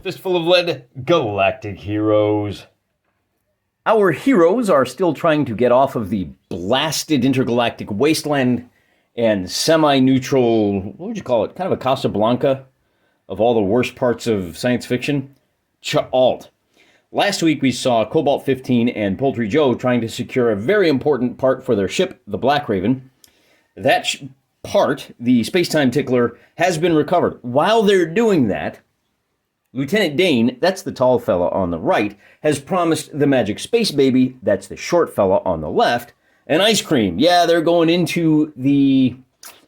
Fistful of Lead, Galactic Heroes. Our heroes are still trying to get off of the blasted intergalactic wasteland and semi-neutral, what would you call it? Kind of a Casablanca of all the worst parts of science fiction. Cha'alt. Last week we saw Cobalt 15 and Poultry Joe trying to secure a very important part for their ship, the Black Raven. That part, the space-time tickler, has been recovered. While they're doing that, Lieutenant Dane, that's the tall fella on the right, has promised the Magic Space Baby, that's the short fella on the left, an ice cream. Yeah, they're going into the...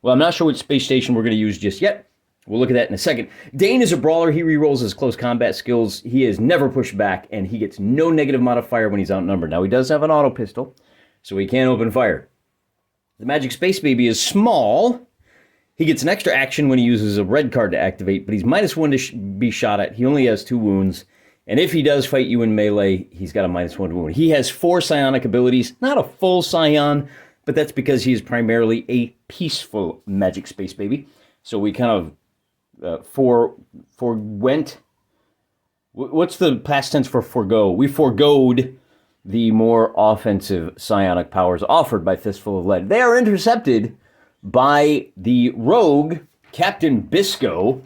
Well, I'm not sure which space station we're going to use just yet. We'll look at that in a second. Dane is a brawler. He rerolls his close combat skills. He is never pushed back, and he gets no negative modifier when he's outnumbered. Now, he does have an auto pistol, so he can open fire. The Magic Space Baby is small. He gets an extra action when he uses a red card to activate, but he's -1 to be shot at. He only has 2 wounds. And if he does fight you in melee, he's got a -1 wound. He has 4 psionic abilities. Not a full scion, but that's because he is primarily a peaceful Magic Space Baby. So we kind of forwent. What's the past tense for forgo? We forgoed the more offensive psionic powers offered by Fistful of Lead. They are intercepted by the rogue Captain Bisco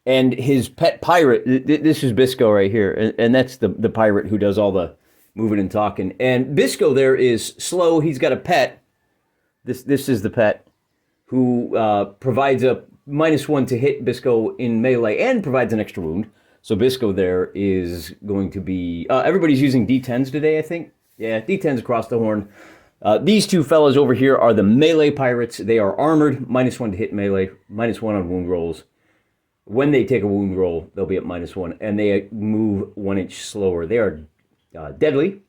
and his pet pirate. This is Bisco right here, and that's the pirate who does all the moving and talking. And Bisco there is slow. He's got a pet. This is the pet who provides a -1 to hit Bisco in melee and provides an extra wound. So Bisco there is going to be... everybody's using D10s today, I think. Yeah, D10s across the horn. These two fellas over here are the melee pirates. They are armored, -1 to hit melee, -1 on wound rolls. When they take a wound roll, they'll be at -1, and they move 1 inch slower. They are deadly,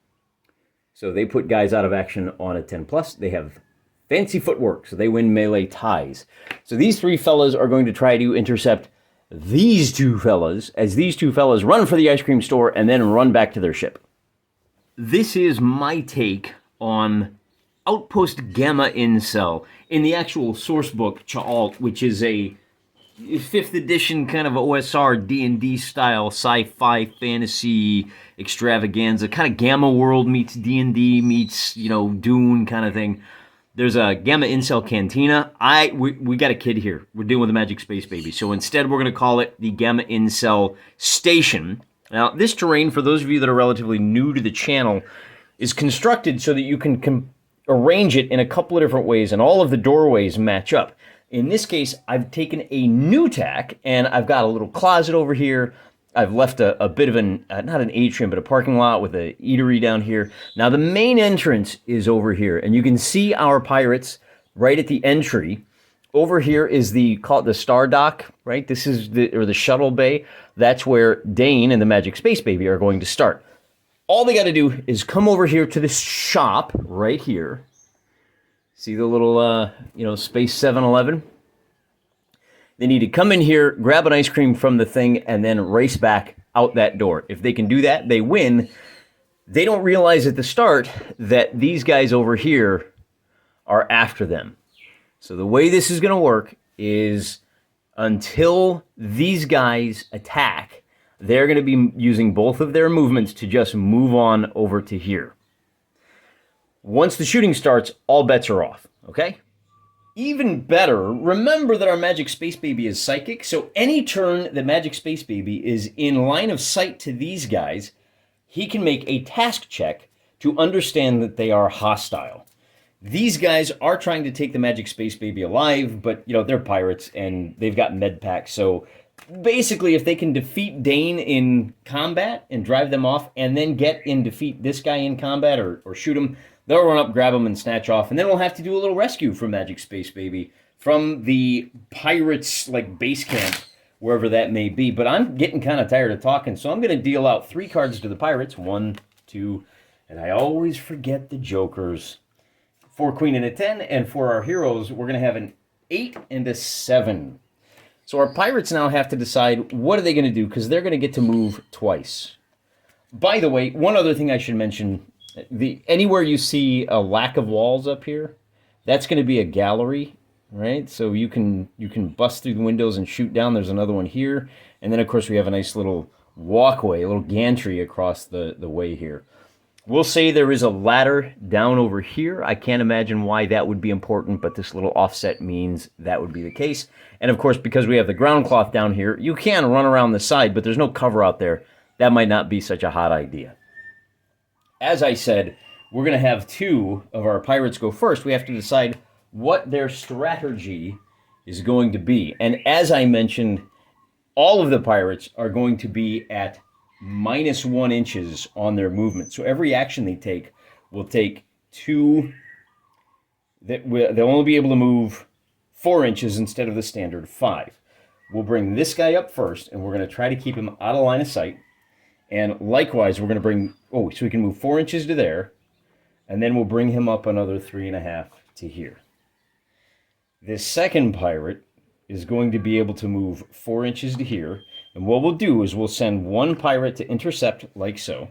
so they put guys out of action on a 10+. They have fancy footwork, so they win melee ties. So these 3 fellas are going to try to intercept these 2 fellas, as these 2 fellas run for the ice cream store and then run back to their ship. This is my take on Outpost Gamma Incel in the actual source book, Cha'alt, which is a 5th edition kind of OSR D&D style sci-fi fantasy extravaganza, kind of Gamma World meets D&D meets, Dune kind of thing. There's a Gamma Incel Cantina. We got a kid here. We're dealing with a Magic Space Baby. So instead, we're going to call it the Gamma Incel Station. Now, this terrain, for those of you that are relatively new to the channel, is constructed so that you can arrange it in a couple of different ways, and all of the doorways match up. In this case, I've taken a new tack, and I've got a little closet over here. I've left a bit of not an atrium, but a parking lot with an eatery down here. Now, the main entrance is over here, and you can see our pirates right at the entry. Over here is the Star Dock, right? This is the shuttle bay. That's where Dane and the Magic Space Baby are going to start. All they got to do is come over here to this shop right here. See the little, Space 7-Eleven? They need to come in here, grab an ice cream from the thing, and then race back out that door. If they can do that, they win. They don't realize at the start that these guys over here are after them. So the way this is going to work is until these guys attack, they're going to be using both of their movements to just move on over to here. Once the shooting starts, all bets are off, okay? Even better, remember that our Magic Space Baby is psychic, so any turn the Magic Space Baby is in line of sight to these guys, he can make a task check to understand that they are hostile. These guys are trying to take the Magic Space Baby alive, but, they're pirates, and they've got med packs, so basically, if they can defeat Dane in combat and drive them off, and then defeat this guy in combat or shoot him, they'll run up, grab him, and snatch off. And then we'll have to do a little rescue from Magic Space Baby from the pirates' base camp, wherever that may be. But I'm getting kind of tired of talking, so I'm going to deal out 3 cards to the pirates. 1, 2, and I always forget the jokers. 4 queen and a 10, and for our heroes, we're going to have an 8 and a 7. So our pirates now have to decide what are they going to do, because they're going to get to move twice. By the way, one other thing I should mention, anywhere you see a lack of walls up here, that's going to be a gallery, right? So you can bust through the windows and shoot down. There's another one here. And then, of course, we have a nice little walkway, a little gantry across the way here. We'll say there is a ladder down over here. I can't imagine why that would be important, but this little offset means that would be the case. And of course, because we have the ground cloth down here, you can run around the side, but there's no cover out there. That might not be such a hot idea. As I said, we're going to have 2 of our pirates go first. We have to decide what their strategy is going to be. And as I mentioned, all of the pirates are going to be at -1 inches on their movement. So every action they take will take 2. They'll only be able to move 4 inches instead of the standard 5. We'll bring this guy up first, and we're going to try to keep him out of line of sight. And likewise, we're going to bring, so we can move 4 inches to there, and then we'll bring him up another 3.5 to here. This second pirate is going to be able to move 4 inches to here. And what we'll do is we'll send 1 pirate to intercept, like so.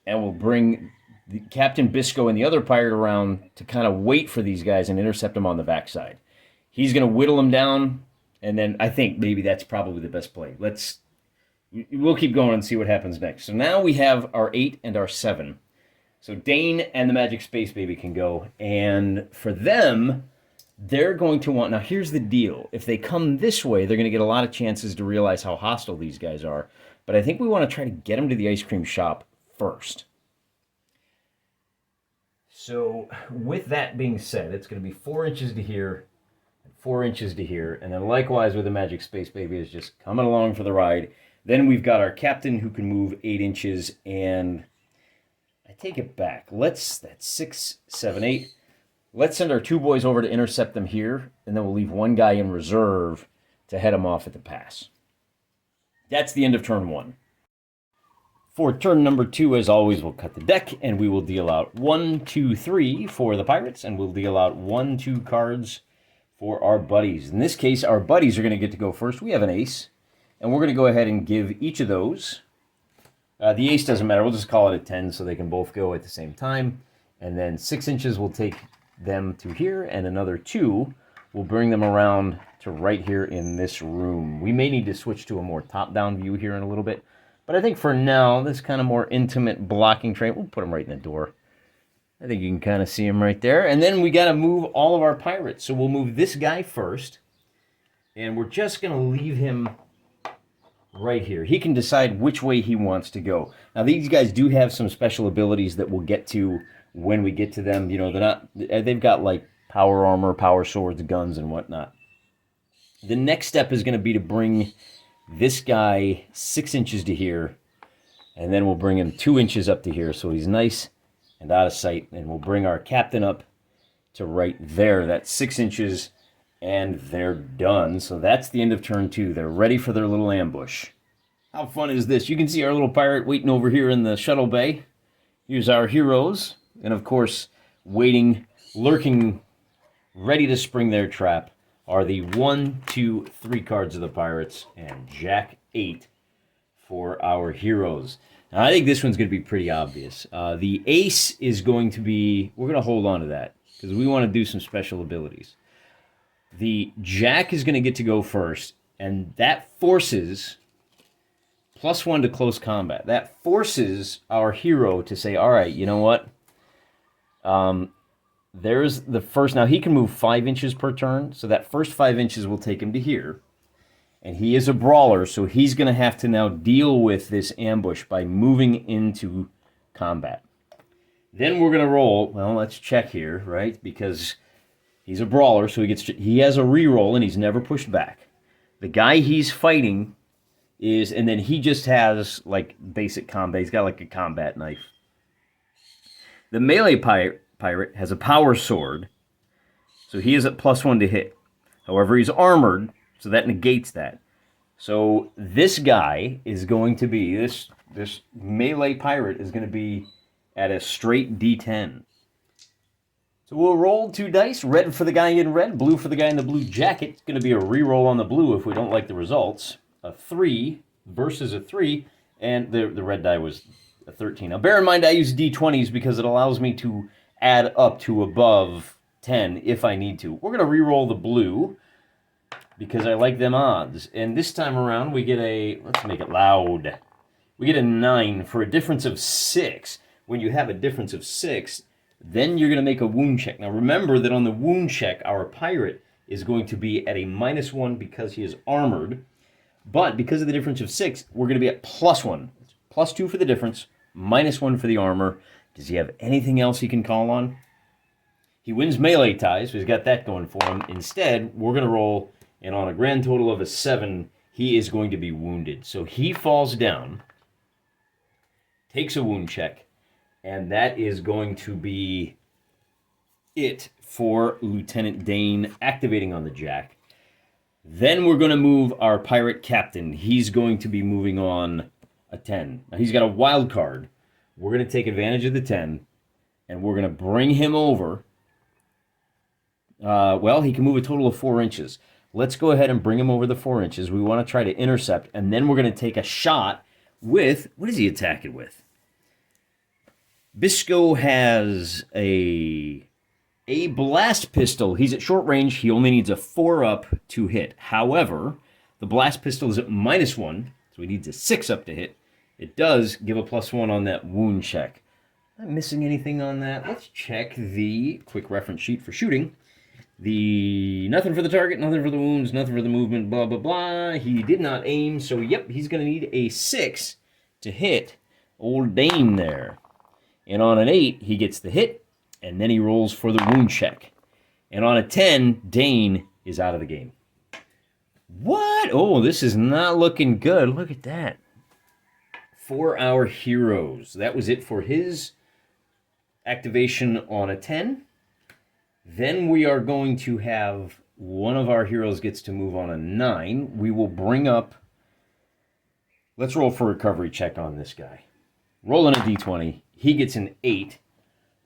And we'll bring the Captain Bisco and the other pirate around to kind of wait for these guys and intercept them on the backside. He's going to whittle them down, and then I think maybe that's probably the best play. We'll keep going and see what happens next. So now we have our 8 and our 7. So Dane and the Magic Space Baby can go. And for them, they're going to want... Now, here's the deal. If they come this way, they're going to get a lot of chances to realize how hostile these guys are. But I think we want to try to get them to the ice cream shop first. So with that being said, it's going to be 4 inches to here, 4 inches to here. And then likewise with the Magic Space Baby is just coming along for the ride. Then we've got our captain who can move 8 inches. And I take it back. That's 6, 7, 8. Let's send our 2 boys over to intercept them here, and then we'll leave 1 guy in reserve to head them off at the pass. That's the end of turn 1. For turn number 2, as always, we'll cut the deck, and we will deal out 1, 2, 3 for the pirates, and we'll deal out 1, 2 cards for our buddies. In this case, our buddies are going to get to go first. We have an ace, and we're going to go ahead and give each of those. The ace doesn't matter. We'll just call it a 10 so they can both go at the same time. And then 6 inches will take them to here, and another 2 will bring them around to right here in this room. We may need to switch to a more top-down view here in a little bit, but I think for now, this kind of more intimate blocking tray, we'll put them right in the door. I think you can kind of see them right there. And then we got to move all of our pirates. So we'll move this guy first, and we're just going to leave him right here. He can decide which way he wants to go. Now, these guys do have some special abilities that we'll get to when we get to them. You know, they've got like power armor, power swords, guns, and whatnot. The next step is going to be to bring this guy 6 inches to here, and then we'll bring him 2 inches up to here so he's nice and out of sight, and we'll bring our captain up to right there. That's 6 inches, and they're done. So that's the end of turn 2. They're ready for their little ambush. How fun is this? You can see our little pirate waiting over here in the shuttle bay. Here's our heroes. And of course, waiting, lurking, ready to spring their trap are the 1, 2, 3 cards of the pirates and Jack 8 for our heroes. Now, I think this one's going to be pretty obvious. The ace is going to be, we're going to hold on to that because we want to do some special abilities. The Jack is going to get to go first, and that forces +1 to close combat. That forces our hero to say, all right, you know what? There's the first. Now, he can move 5 inches per turn, so that first 5 inches will take him to here. And he is a brawler, so he's going to have to now deal with this ambush by moving into combat. Then we're going to roll. Well, let's check here, right? Because he's a brawler, so he has a reroll, and he's never pushed back. The guy he's fighting is, and then he just has, like, basic combat. He's got, like, a combat knife. The melee pirate has a power sword, so he is at +1 to hit. However, he's armored, so that negates that. So this guy is going to be, this melee pirate is going to be at a straight D10. So we'll roll 2 dice, red for the guy in red, blue for the guy in the blue jacket. It's going to be a reroll on the blue if we don't like the results. A 3 versus a 3, and the red die was a 13. Now bear in mind I use D20s because it allows me to add up to above 10 if I need to. We're going to reroll the blue. because I like them odds. And this time around, we get a, let's make it loud. We get a 9 for a difference of 6. When you have a difference of 6, then you're going to make a wound check. Now remember that on the wound check, our pirate is going to be at a -1 because he is armored. But because of the difference of 6, we're going to be at +1. +2 for the difference, -1 for the armor. Does he have anything else he can call on? He wins melee ties, so he's got that going for him. Instead, we're going to roll, and on a grand total of a 7, he is going to be wounded. So he falls down, takes a wound check, and that is going to be it for Lieutenant Dane activating on the jack. Then we're going to move our pirate captain. He's going to be moving on a 10. Now he's got a wild card. We're going to take advantage of the 10, and we're going to bring him over. Well, he can move a total of 4 inches. Let's go ahead and bring him over the 4 inches. We want to try to intercept, and then we're going to take a shot with, what is he attacking with? Bisco has a blast pistol. He's at short range. He only needs a 4-up to hit. However, the blast pistol is at -1, so he needs a 6-up to hit. It does give a +1 on that wound check. Am I missing anything on that? Let's check the quick reference sheet for shooting. The nothing for the target, nothing for the wounds, nothing for the movement, blah, blah, blah. He did not aim, so yep, he's going to need a 6 to hit old Dane there. And on an 8, he gets the hit, and then he rolls for the wound check. And on a 10, Dane is out of the game. What? Oh, this is not looking good. Look at that. For our heroes. That was it for his activation on a 10. Then we are going to have one of our heroes gets to move on a 9. We will bring up... Let's roll for recovery check on this guy. Rolling a d20. He gets an 8.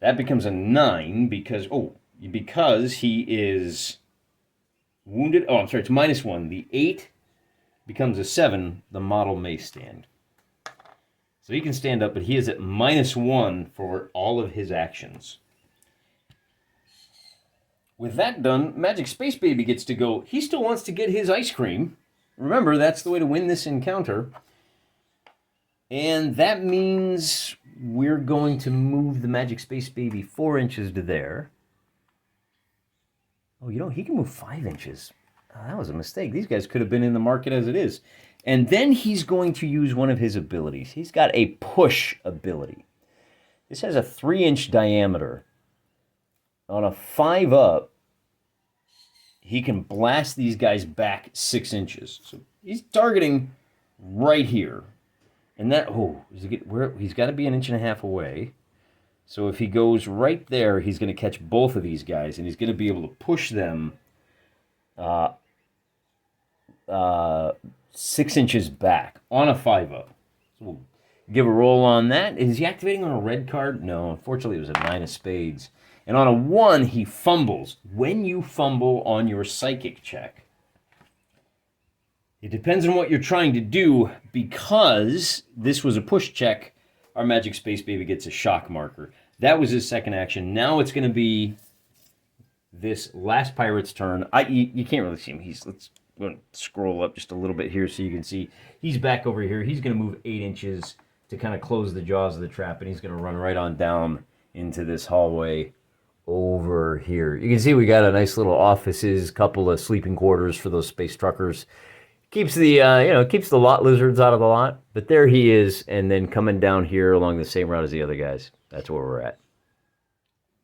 That becomes a 9 because he is wounded. Oh, I'm sorry, it's -1. The 8 becomes a 7. The model may stand. So he can stand up, but he is at -1 for all of his actions. With that done, Magic Space Baby gets to go. He still wants to get his ice cream. Remember, that's the way to win this encounter. And that means we're going to move the Magic Space Baby 4 inches to there. Oh, he can move 5 inches. Oh, that was a mistake. These guys could have been in the market as it is. And then he's going to use one of his abilities. He's got a push ability. This has a 3-inch diameter. On a 5-up, he can blast these guys back 6 inches. So he's targeting right here. And that, he's got to be 1.5 inches away. So if he goes right there, he's going to catch both of these guys, and he's going to be able to push them 6 inches back on a 5-up. So we'll give a roll on that. Is he activating on a red card? No, unfortunately it was a 9 of spades. And on a 1, he fumbles. When you fumble on your psychic check, it depends on what you're trying to do. Because this was a push check, our Magic Space Baby gets a shock marker. That was his second action. Now it's going to be this last pirate's turn. You can't really see him. Let's scroll up just a little bit here so you can see. He's back over here. He's going to move 8 inches to kind of close the jaws of the trap, and he's going to run right on down into this hallway over here. You can see we got a nice little offices, couple of sleeping quarters for those space truckers. Keeps the keeps the lot lizards out of the lot. But there he is, and then coming down here along the same route as the other guys. That's where we're at.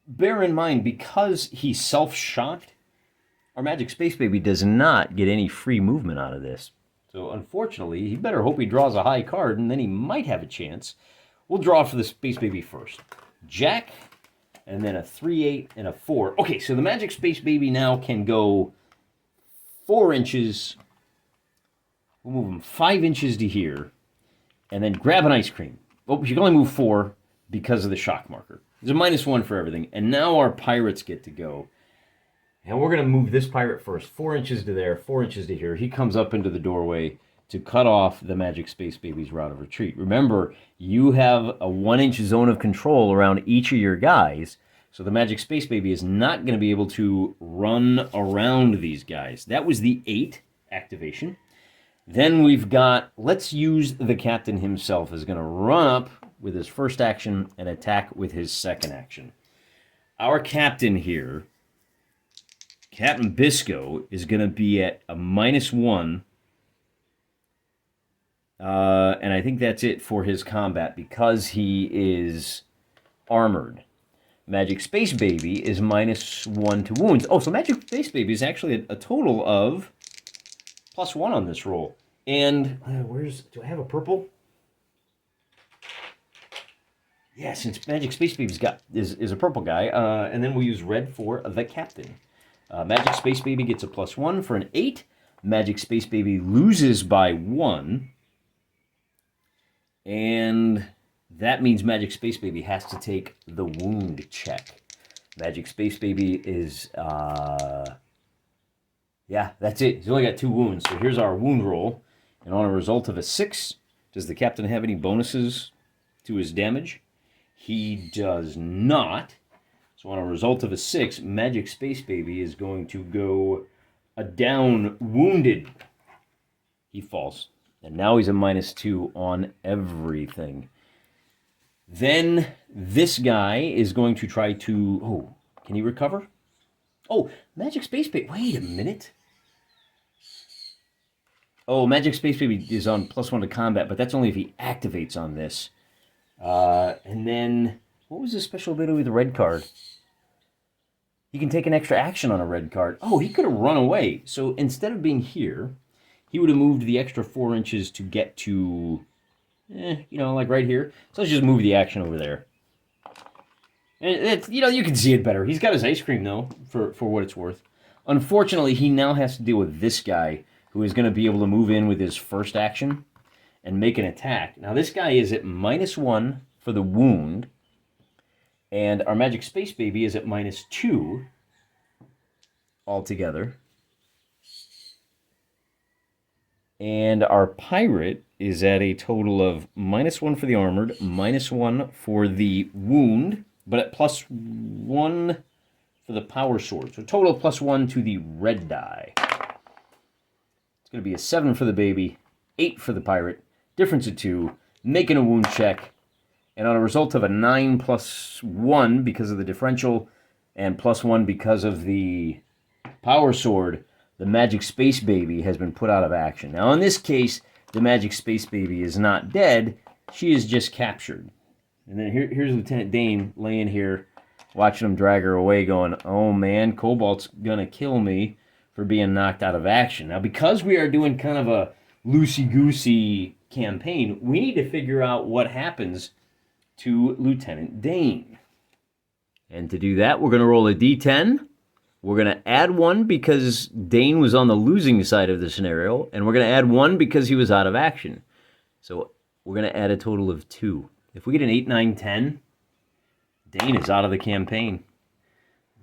Bear in mind, because he's self-shocked, our Magic Space Baby does not get any free movement out of this. So unfortunately, he better hope he draws a high card, and then he might have a chance. We'll draw for the Space Baby first. Jack, and then a 3-8 and a 4. Okay, so the Magic Space Baby now can go 4 inches. We'll move him 5 inches to here, and then grab an ice cream. Oh, you can only move 4 because of the shock marker. There's a -1 for everything, and now our pirates get to go. And we're going to move this pirate first. 4 inches to there, 4 inches to here. He comes up into the doorway to cut off the Magic Space Baby's route of retreat. Remember, you have a 1-inch zone of control around each of your guys, So the Magic Space Baby is not going to be able to run around these guys. That was the 8 activation. Then we've got, let's use the captain himself is going to run up with his first action and attack with his second action. Our captain here, Captain Bisco, is going to be at a -1. And I think that's it for his combat because he is armored. Magic Space Baby is -1 to wounds. Oh, so Magic Space Baby is actually a total of +1 on this roll. And do I have a purple? Yeah, since Magic Space Baby's is a purple guy, and then we'll use red for the captain. Magic Space Baby gets a +1 for an 8. Magic Space Baby loses by 1. And that means Magic Space Baby has to take the wound check. Magic Space Baby is, yeah, that's it. He's only got 2 wounds. So here's our wound roll. And on a result of a 6, does the captain have any bonuses to his damage? He does not. So on a result of a 6, Magic Space Baby is going to go down wounded. He falls. And now he's a -2 on everything. Then this guy is going to try to... Oh, can he recover? Oh, Magic Space Baby... Wait a minute. Oh, Magic Space Baby is on +1 to combat, but that's only if he activates on this. And then... What was the special ability with the red card? He can take an extra action on a red card. Oh, he could have run away. So instead of being here... he would have moved the extra 4 inches to get to, like right here. So let's just move the action over there. And it's, you can see it better. He's got his ice cream, though, for what it's worth. Unfortunately, he now has to deal with this guy, who is going to be able to move in with his first action and make an attack. Now, this guy is at -1 for the wound, and our Magic Space Baby is at -2 altogether. And our pirate is at a total of -1 for the armored, -1 for the wound, but at +1 for the power sword. So a total of +1 to the red die. It's going to be a 7 for the baby, 8 for the pirate, difference of 2, making a wound check, and on a result of a 9 +1 because of the differential, and +1 because of the power sword, the Magic Space Baby has been put out of action. Now, in this case, the Magic Space Baby is not dead. She is just captured. And then here's Lieutenant Dane laying here, watching him drag her away, going, oh, man, Cobalt's going to kill me for being knocked out of action. Now, because we are doing kind of a loosey-goosey campaign, we need to figure out what happens to Lieutenant Dane. And to do that, we're going to roll a D10. We're going to add 1 because Dane was on the losing side of the scenario, and we're going to add 1 because he was out of action. So we're going to add a total of 2. If we get an 8, 9, 10, Dane is out of the campaign.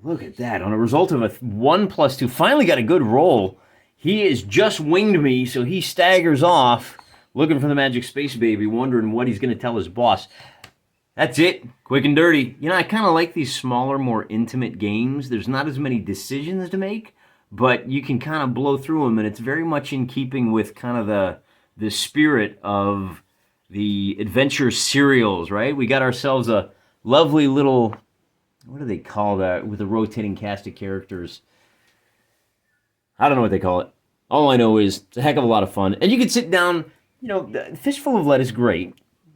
Look at that. On a result of a 1 + 2, finally got a good roll. He has just winged me, so he staggers off, looking for the Magic Space Baby, wondering what he's going to tell his boss. That's it. Quick and dirty. I kind of like these smaller, more intimate games. There's not as many decisions to make, but you can kind of blow through them, and it's very much in keeping with kind of the spirit of the adventure serials, right? We got ourselves a lovely little, what do they call that, with a rotating cast of characters? I don't know what they call it. All I know is it's a heck of a lot of fun. And you can sit down, Fistful of Lead is great,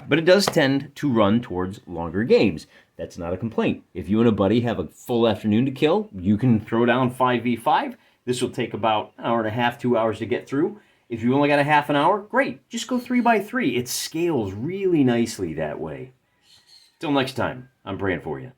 but it does tend to run towards longer games. That's not a complaint. If you and a buddy have a full afternoon to kill, you can throw down 5v5. This will take about an hour and a half, 2 hours to get through. If you only got a half an hour, great. Just go 3x3. It scales really nicely that way. Till next time, I'm praying for you.